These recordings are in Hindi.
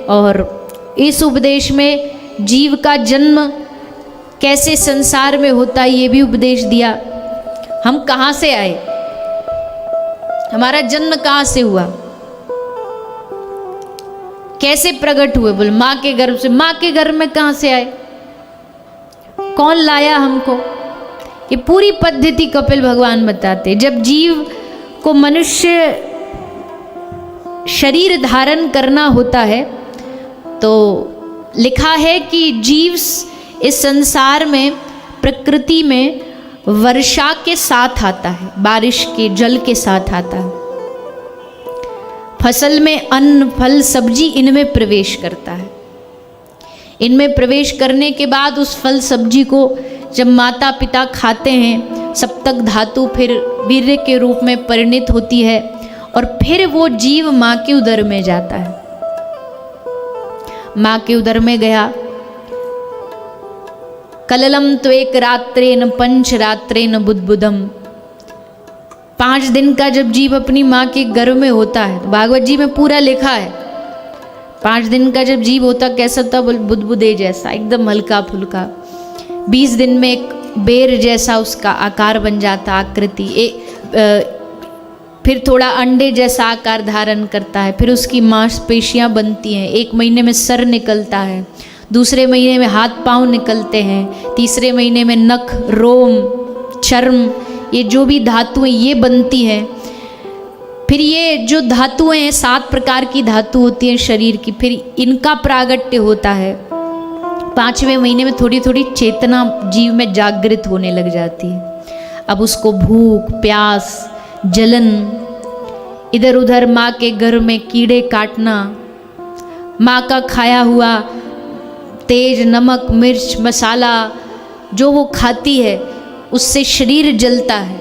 और इस उपदेश में जीव का जन्म कैसे संसार में होता है ये भी उपदेश दिया। हम कहाँ से आए, हमारा जन्म कहाँ से हुआ, कैसे प्रकट हुए, बोल माँ के गर्भ से। माँ के गर्भ में कहाँ से आए, कौन लाया हमको, ये पूरी पद्धति कपिल भगवान बताते। जब जीव को मनुष्य शरीर धारण करना होता है तो लिखा है कि जीव इस संसार में प्रकृति में वर्षा के साथ आता है, बारिश के जल के साथ आता है। फसल में अन्न फल सब्जी इनमें प्रवेश करता है। इनमें प्रवेश करने के बाद उस फल सब्जी को जब माता पिता खाते हैं, सप्तक धातु फिर वीर्य के रूप में परिणित होती है और फिर वो जीव माँ के उदर में जाता है। माँ के उदर में गया, कललम तो एक रात्रेन पंच रात्रेन बुद्बुदम। 5 दिन का जब जीव अपनी माँ के गर्भ में होता है, तो भागवत जी में पूरा लिखा है 5 दिन का जब जीव होता कैसा होता, बुदबुदे जैसा, एकदम हल्का फुल्का। 20 दिन में एक बेर जैसा उसका आकार बन जाता, आकृति। फिर थोड़ा अंडे जैसा आकार धारण करता है, फिर उसकी मांसपेशियां बनती हैं। 1 महीने में सर निकलता है, दूसरे महीने में हाथ पांव निकलते हैं, तीसरे महीने में नख, रोम, चर्म, ये जो भी धातुएं ये बनती हैं। फिर ये जो धातुएं हैं 7 प्रकार की धातु होती हैं शरीर की, फिर इनका प्रागट्य होता है। 5वें महीने में थोड़ी थोड़ी चेतना जीव में जागृत होने लग जाती है। अब उसको भूख, प्यास, जलन, इधर उधर माँ के गर्भ में कीड़े काटना, माँ का खाया हुआ तेज, नमक, मिर्च, मसाला जो वो खाती है उससे शरीर जलता है।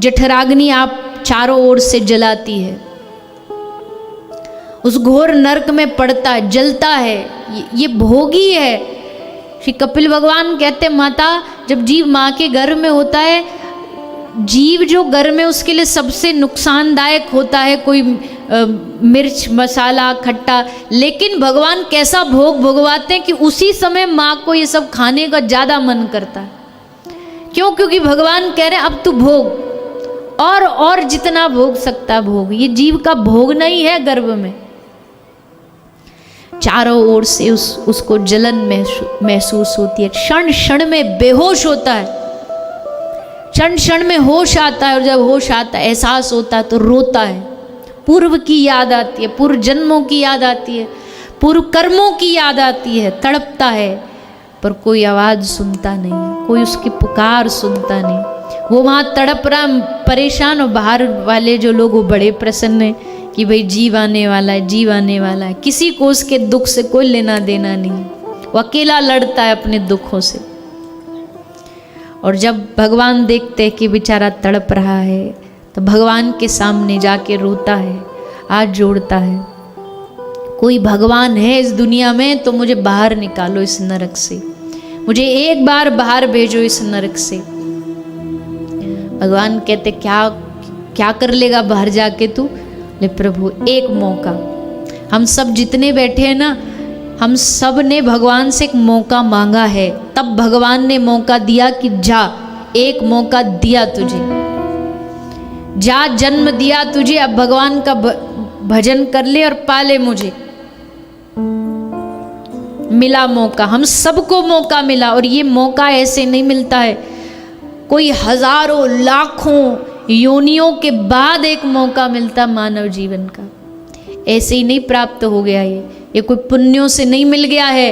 जठराग्नि आप चारों ओर से जलाती है, उस घोर नरक में पड़ता है, जलता है। ये भोगी है। श्री कपिल भगवान कहते माता जब जीव माँ के गर्भ में होता है, जीव जो गर्भ में उसके लिए सबसे नुकसानदायक होता है, कोई मिर्च, मसाला, खट्टा, लेकिन भगवान कैसा भोग भोगवाते हैं कि उसी समय माँ को ये सब खाने का ज़्यादा मन करता है। क्यों? क्योंकि भगवान कह रहे हैं अब तू भोग, और जितना भोग सकता भोग। ये जीव का भोग नहीं है गर्भ में। चारों ओर से उसको जलन महसूस होती है, क्षण क्षण में बेहोश होता है, क्षण क्षण में होश आता है, और जब होश आता है, एहसास होता है तो रोता है। पूर्व की याद आती है, पूर्व जन्मों की याद आती है, पूर्व कर्मों की याद आती है, तड़पता है, पर कोई आवाज़ सुनता नहीं, कोई उसकी पुकार सुनता नहीं। वो वहाँ तड़प रहा, परेशान, और बाहर वाले जो लोग वो बड़े प्रसन्न हैं कि भाई जीव आने वाला है, जीव आने वाला है। किसी को उसके दुख से कोई लेना देना नहीं, वो अकेला लड़ता है अपने दुखों से। और जब भगवान देखते हैं कि बेचारा तड़प रहा है तो भगवान के सामने जाके रोता है, हाथ जोड़ता है, कोई भगवान है इस दुनिया में तो मुझे बाहर निकालो इस नरक से, मुझे एक बार बाहर भेजो इस नरक से। भगवान कहते क्या कर लेगा बाहर जाके तू? ले प्रभु एक मौका, हम सब जितने बैठे हैं ना, हम सब ने भगवान से एक मौका मांगा है, तब भगवान ने मौका दिया कि जा, एक मौका दिया तुझे, जा, जन्म दिया तुझे, अब भगवान का भजन कर ले और पाले मुझे। मिला मौका, हम सबको मौका मिला, और ये मौका ऐसे नहीं मिलता है, कोई हजारों लाखों योनियों के बाद एक मौका मिलता मानव जीवन का। ऐसे ही नहीं प्राप्त हो गया, ये कोई पुण्यों से नहीं मिल गया है।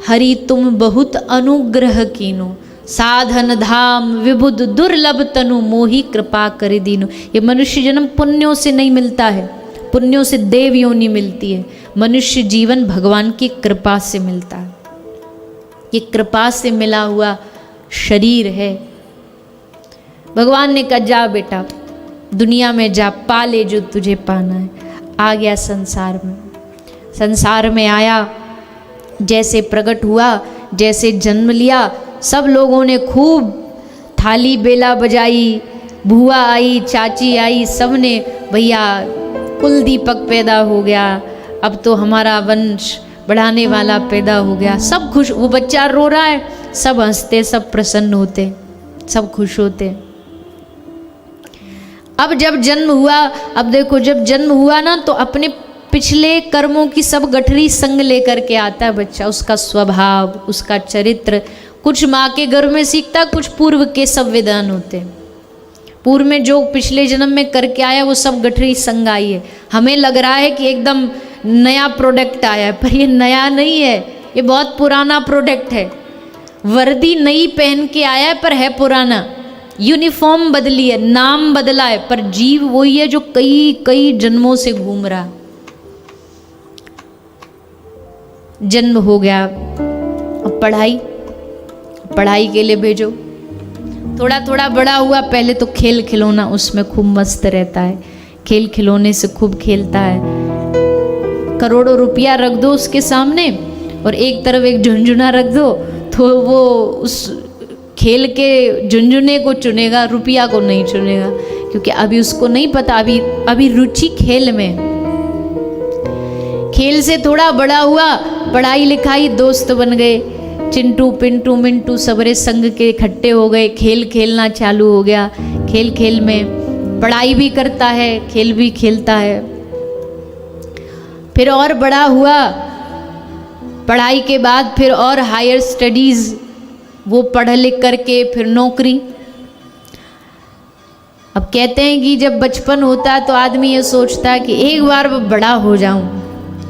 हरि तुम बहुत अनुग्रह कीनो, साधन धाम विबुध दुर्लभ तनु, मोहि कृपा कर दीनो। ये मनुष्य जन्म पुण्यों से नहीं मिलता है, पुण्यों से देव योनि मिलती है। मनुष्य जीवन भगवान की कृपा से मिलता है। ये कृपा से मिला हुआ शरीर है। भगवान ने कहा जा बेटा, दुनिया में जा, पाले जो तुझे पाना है। आ गया संसार में, संसार में आया, जैसे प्रकट हुआ, जैसे जन्म लिया, सब लोगों ने खूब थाली बेला बजाई, बुआ आई, चाची आई, सब ने भैया कुल दीपक पैदा हो गया, अब तो हमारा वंश बढ़ाने वाला पैदा हो गया। सब खुश, वो बच्चा रो रहा है, सब हंसते, सब प्रसन्न होते, सब खुश होते। अब जब जन्म हुआ, अब देखो जब जन्म हुआ ना तो अपने पिछले कर्मों की सब गठरी संग लेकर के आता है बच्चा। उसका स्वभाव, उसका चरित्र कुछ माँ के गर्भ में सीखता, कुछ पूर्व के संविधान होते। पूर्व में जो पिछले जन्म में करके आया वो सब गठरी संग आई है। हमें लग रहा है कि एकदम नया प्रोडक्ट आया है, पर ये नया नहीं है, ये बहुत पुराना प्रोडक्ट है। वर्दी नई पहन के आया है पर है पुराना। यूनिफॉर्म बदली है, नाम बदला है, पर जीव वही है जो कई कई जन्मों से घूम रहा। जन्म हो गया, अब पढ़ाई के लिए भेजो। थोड़ा थोड़ा बड़ा हुआ, पहले तो खेल खिलौना, उसमें खूब मस्त रहता है, खेल खिलौने से खूब खेलता है। करोड़ों रुपया रख दो उसके सामने और एक तरफ एक झुनझुना रख दो, तो वो उस खेल के झुनझुने को चुनेगा, रुपया को नहीं चुनेगा, क्योंकि अभी उसको नहीं पता, अभी रुचि खेल में। खेल से थोड़ा बड़ा हुआ, पढ़ाई लिखाई, दोस्त बन गए, चिंटू पिंटू मिंटू सबरे संग के इकट्ठे हो गए, खेल खेलना चालू हो गया। खेल खेल में पढ़ाई भी करता है, खेल भी खेलता है। फिर और बड़ा हुआ, पढ़ाई के बाद फिर और हायर स्टडीज़, वो पढ़ लिख करके फिर नौकरी। अब कहते हैं कि जब बचपन होता है तो आदमी ये सोचता है कि एक बार बड़ा हो जाऊं,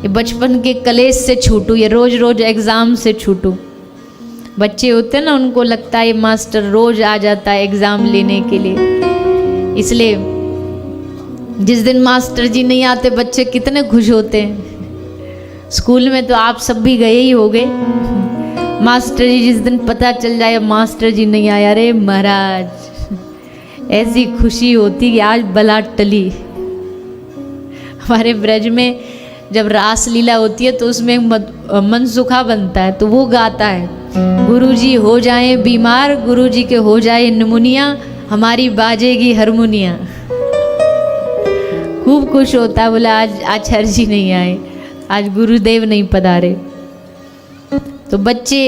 ये बचपन के कलेश से छूटूं, ये रोज रोज एग्ज़ाम से छूटूं। बच्चे होते हैं ना, उनको लगता है ये मास्टर रोज आ जाता है एग्ज़ाम लेने के लिए, इसलिए जिस दिन मास्टर जी नहीं आते बच्चे कितने खुश होते हैं। स्कूल में तो आप सब भी गए ही होंगे। मास्टर जी जिस दिन पता चल जाए मास्टर जी नहीं आया, अरे महाराज ऐसी खुशी होती कि आज बला टली। हमारे ब्रज में जब रास लीला होती है तो उसमें मनसुखा बनता है, तो वो गाता है, गुरुजी हो जाए बीमार, गुरुजी के हो जाए निमोनिया, हमारी बाजेगी हारमोनिया। खूब खुश होता है, बोला आज आचार्य जी नहीं आए, आज गुरुदेव नहीं पधारे। तो बच्चे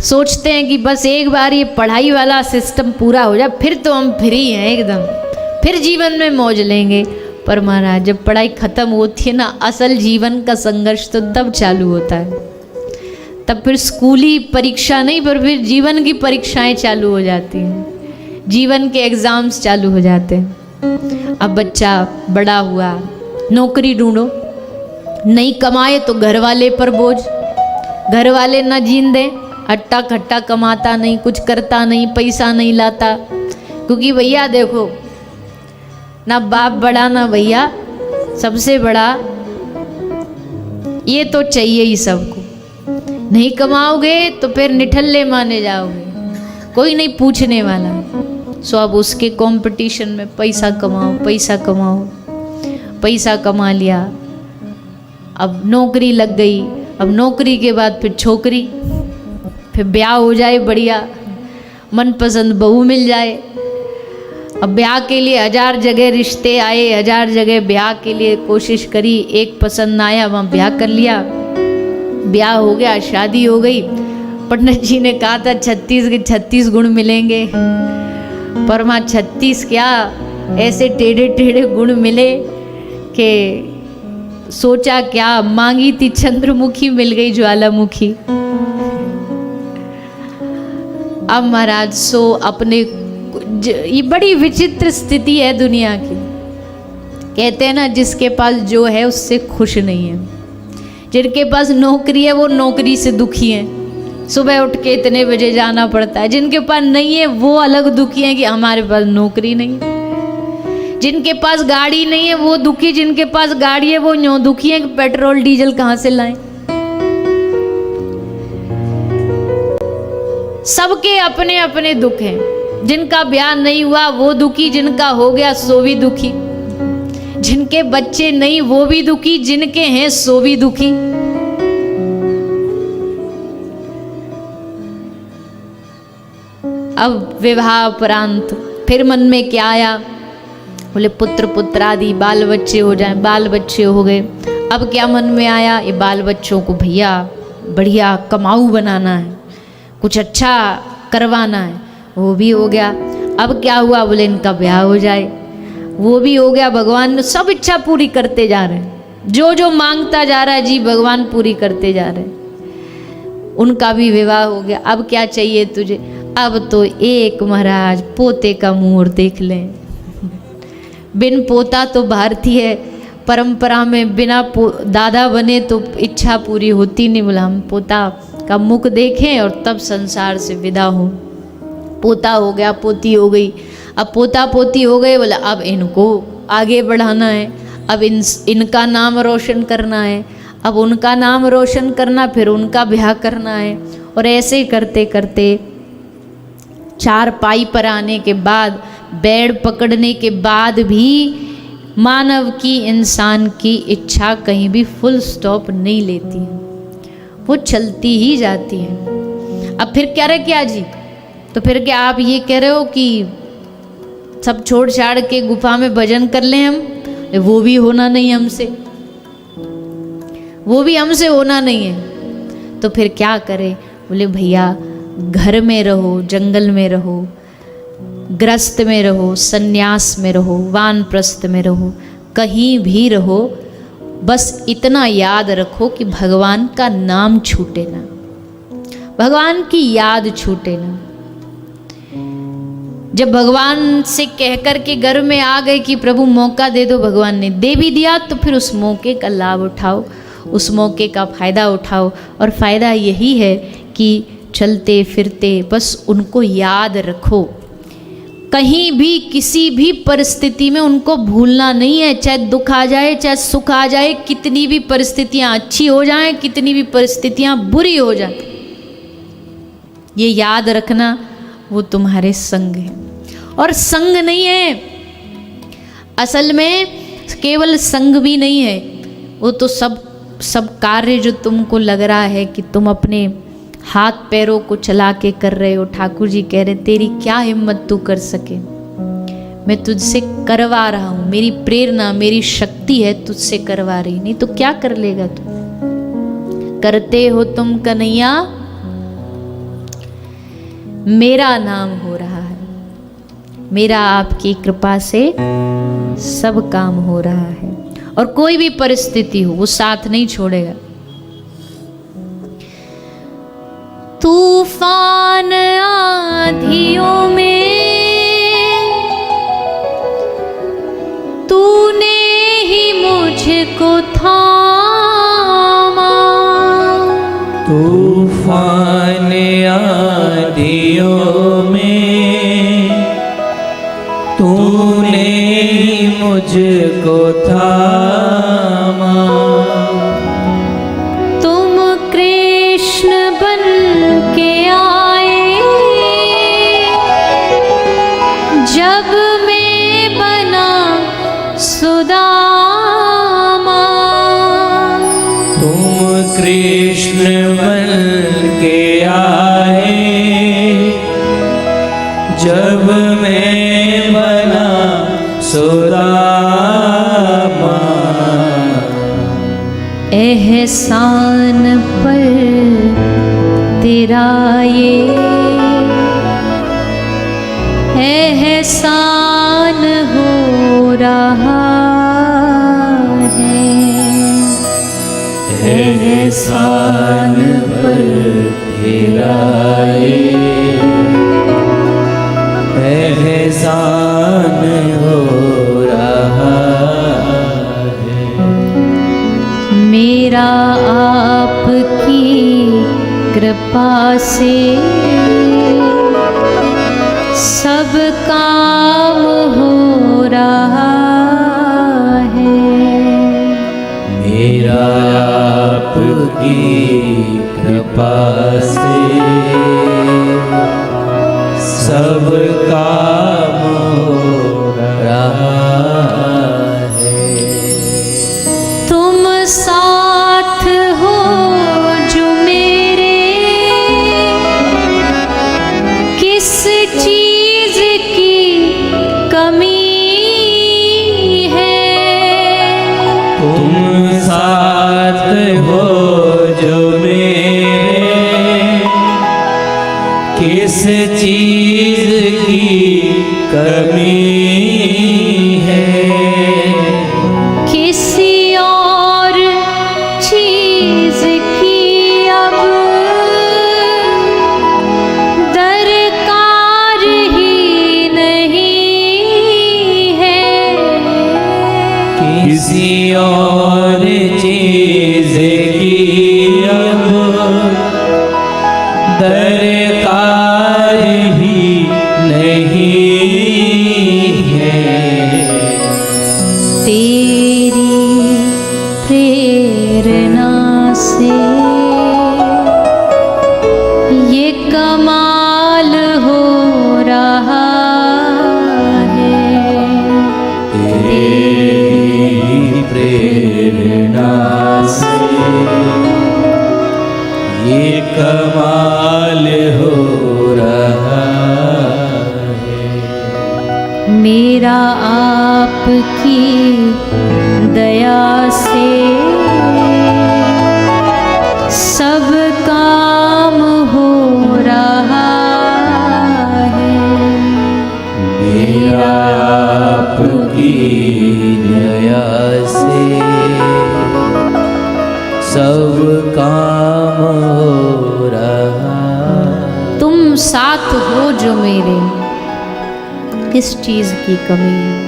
सोचते हैं कि बस एक बार ये पढ़ाई वाला सिस्टम पूरा हो जाए, फिर तो हम फ्री हैं एकदम, फिर जीवन में मौज लेंगे। पर महाराज जब पढ़ाई खत्म होती है ना, असल जीवन का संघर्ष तो तब चालू होता है। तब फिर स्कूली परीक्षा नहीं, पर फिर जीवन की परीक्षाएं चालू हो जाती हैं, जीवन के एग्ज़ाम्स चालू हो जाते हैं। अब बच्चा बड़ा हुआ, नौकरी ढूंढो, नहीं कमाए तो घर वाले पर बोझ, घर वाले ना जीन दें, हट्टा खट्टा कमाता नहीं, कुछ करता नहीं, पैसा नहीं लाता। क्योंकि भैया देखो, ना बाप बड़ा ना भैया, सबसे बड़ा ये तो चाहिए ही सबको। नहीं कमाओगे तो फिर निठल्ले माने जाओगे, कोई नहीं पूछने वाला। सो अब उसके कंपटीशन में पैसा कमाओ, पैसा कमाओ, पैसा कमा लिया, अब नौकरी लग गई, अब नौकरी के बाद फिर छोकरी, फिर ब्याह हो जाए बढ़िया, मनपसंद बहू मिल जाए। अब ब्याह के लिए 1000 जगह रिश्ते आए, 1000 जगह ब्याह के लिए कोशिश करी, एक पसंद आया वहाँ ब्याह कर लिया, ब्याह हो गया, शादी हो गई। पंडित जी ने कहा था 36 के 36 गुण मिलेंगे, पर माँ 36 क्या, ऐसे टेढ़े टेढ़े गुण मिले कि सोचा क्या, मांगी थी चंद्रमुखी मिल गई ज्वालामुखी। अब महाराज सो अपने, ये बड़ी विचित्र स्थिति है दुनिया की। कहते हैं ना, जिसके पास जो है उससे खुश नहीं है, जिनके पास नौकरी है वो नौकरी से दुखी है, सुबह उठ के इतने बजे जाना पड़ता है। जिनके पास नहीं है वो अलग दुखी है कि हमारे पास नौकरी नहीं है। जिनके पास गाड़ी नहीं है वो दुखी, जिनके पास गाड़ी है वो यूं दुखी है कि पेट्रोल डीजल कहाँ से लाएं। सबके अपने अपने दुख हैं। जिनका ब्याह नहीं हुआ वो दुखी, जिनका हो गया सो भी दुखी, जिनके बच्चे नहीं वो भी दुखी, जिनके हैं सो भी दुखी। अब विवाह उपरांत फिर मन में क्या आया, बोले पुत्र पुत्र आदि बाल बच्चे हो जाएं, बाल बच्चे हो गए। अब क्या मन में आया, ये बाल बच्चों को भैया बढ़िया कमाऊ बनाना है, कुछ अच्छा करवाना है, वो भी हो गया। अब क्या हुआ, बोले इनका ब्याह हो जाए, वो भी हो गया। भगवान ने सब इच्छा पूरी करते जा रहे हैं, जो जो मांगता जा रहा है जी भगवान पूरी करते जा रहे हैं। उनका भी विवाह हो गया। अब क्या चाहिए तुझे, अब तो एक महाराज पोते का मुहूर्त देख लें। बिन पोता तो भारतीय परंपरा में बिना दादा बने तो इच्छा पूरी होती नहीं, बोला हम पोता का मुख देखें और तब संसार से विदा हो। पोता हो गया, पोती हो गई। अब पोता पोती हो गए, बोला अब इनको आगे बढ़ाना है, अब इनका नाम रोशन करना है, अब उनका नाम रोशन करना, फिर उनका ब्याह करना है। और ऐसे करते करते चारपाई पर आने के बाद, बेड पकड़ने के बाद भी मानव की, इंसान की इच्छा कहीं भी फुल स्टॉप नहीं लेती है, वो चलती ही जाती है। अब फिर क्या रहे क्या जी, तो फिर क्या आप ये कह रहे हो कि सब छोड़ छाड़ के गुफा में भजन कर लें हम, वो भी होना नहीं हमसे, वो भी हमसे होना नहीं है। तो फिर क्या करें, बोले भैया घर में रहो, जंगल में रहो, ग्रस्त में रहो, सन्यास में रहो, वानप्रस्थ में रहो, कहीं भी रहो, बस इतना याद रखो कि भगवान का नाम छूटे ना, भगवान की याद छूटे ना। जब भगवान से कहकर के घर में आ गए कि प्रभु मौका दे दो, भगवान ने दे भी दिया, तो फिर उस मौके का लाभ उठाओ, उस मौके का फ़ायदा उठाओ। और फ़ायदा यही है कि चलते फिरते बस उनको याद रखो, कहीं भी किसी भी परिस्थिति में उनको भूलना नहीं है। चाहे दुख आ जाए, चाहे सुख आ जाए, कितनी भी परिस्थितियाँ अच्छी हो जाएं, कितनी भी परिस्थितियाँ बुरी हो जाए, ये याद रखना वो तुम्हारे संग है। और संग नहीं है, असल में केवल संग भी नहीं है, वो तो सब कार्य जो तुमको लग रहा है कि तुम अपने हाथ पैरों को चला के कर रहे हो, ठाकुर जी कह रहे तेरी क्या हिम्मत तू कर सके, मैं तुझसे करवा रहा हूँ, मेरी प्रेरणा मेरी शक्ति है तुझसे करवा रही, नहीं तो क्या कर लेगा तू। करते हो तुम कन्हैया मेरा नाम हो रहा है, मेरा आपकी कृपा से सब काम हो रहा है। और कोई भी परिस्थिति हो वो साथ नहीं छोड़ेगा। तूफान आंधियों में तूने ही मुझको थामा, तूफान आंधियों में तूने ही मुझको थामा, तुम कृष्ण बन के आए जब मैं बना सुदामा, तुम कृष्ण बन के आए जब मैं बना सुदामा, एहसान पर तेरा ये एहसान हो रहा है, एहसान पर तेरा ये एहसान हो रहा है, मेरा आपकी कृपा से सब काम हो रहा है, मेरा आपकी कृपा से सब काम हो रहा है। तुम साथ हो जो मेरे तुम साथ हो जो मेरे, किस चीज की कमी है। किसी और चीज की अब दरकार ही नहीं है। किसी और चीज की अब दरकार ही नहीं है। तेरी प्रेरणा से ये कमाल हो रहा है। तेरी प्रेरणा से ये कमाल हो रहा है। मेरा आपकी दया से सब काम हो रहा है। मेरा आपकी दया से सब काम हो रहा। तुम साथ हो जो मेरे, किस चीज की कमी है।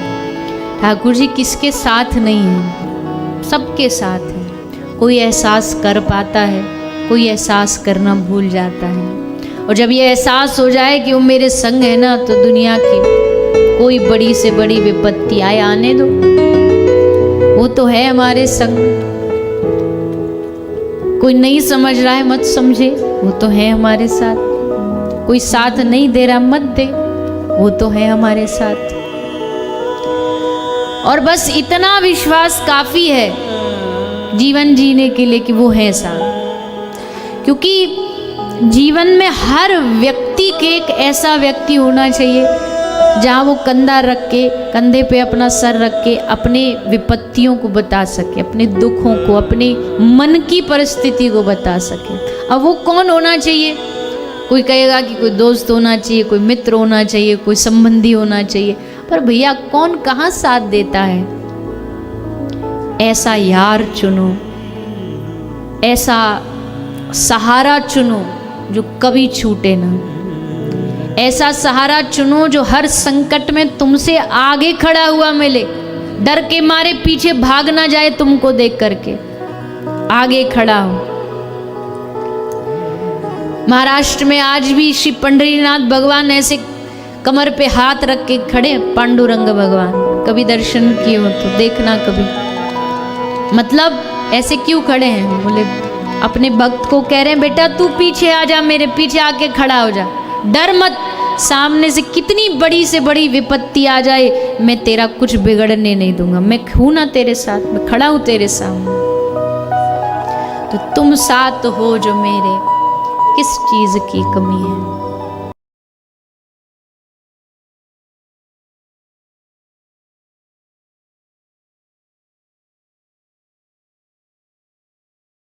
ठाकुर जी किसके साथ नहीं है, सबके साथ है। कोई एहसास कर पाता है, कोई एहसास करना भूल जाता है। और जब ये एहसास हो जाए कि वो मेरे संग है ना, तो दुनिया की कोई बड़ी से बड़ी विपत्ति आए आने दो, वो तो है हमारे संग। कोई नहीं समझ रहा है मत समझे, वो तो है हमारे साथ। कोई साथ नहीं दे रहा मत दे, वो तो है हमारे साथ। और बस इतना विश्वास काफी है जीवन जीने के लिए कि वो है साथ। क्योंकि जीवन में हर व्यक्ति के एक ऐसा व्यक्ति होना चाहिए जहाँ वो कंधा रख के, कंधे पे अपना सर रख के अपने विपत्तियों को बता सके, अपने दुखों को, अपने मन की परिस्थिति को बता सके। अब वो कौन होना चाहिए? कोई कहेगा कि कोई दोस्त होना चाहिए, कोई मित्र होना चाहिए, कोई संबंधी होना चाहिए। पर भैया कौन कहाँ साथ देता है? ऐसा यार चुनो, ऐसा सहारा चुनो जो कभी छूटे ना। ऐसा सहारा चुनो जो हर संकट में तुमसे आगे खड़ा हुआ मिले, डर के मारे पीछे भाग ना जाए तुमको देख करके, आगे खड़ा हो। महाराष्ट्र में आज भी श्री पंढरीनाथ भगवान ऐसे कमर पे हाथ रख के खड़े, पांडुरंग भगवान। कभी दर्शन किए हो तो देखना कभी। मतलब ऐसे क्यों खड़े हैं? बोले अपने भक्त को कह रहे हैं बेटा तू पीछे आ जा, मेरे पीछे आके खड़ा हो जा, डर मत। सामने से कितनी बड़ी से बड़ी विपत्ति आ जाए, मैं तेरा कुछ बिगड़ने नहीं दूंगा। मैं हूं ना तेरे साथ, मैं खड़ा हूं तेरे सामने। तो तुम साथ हो जो मेरे, किस चीज की कमी है।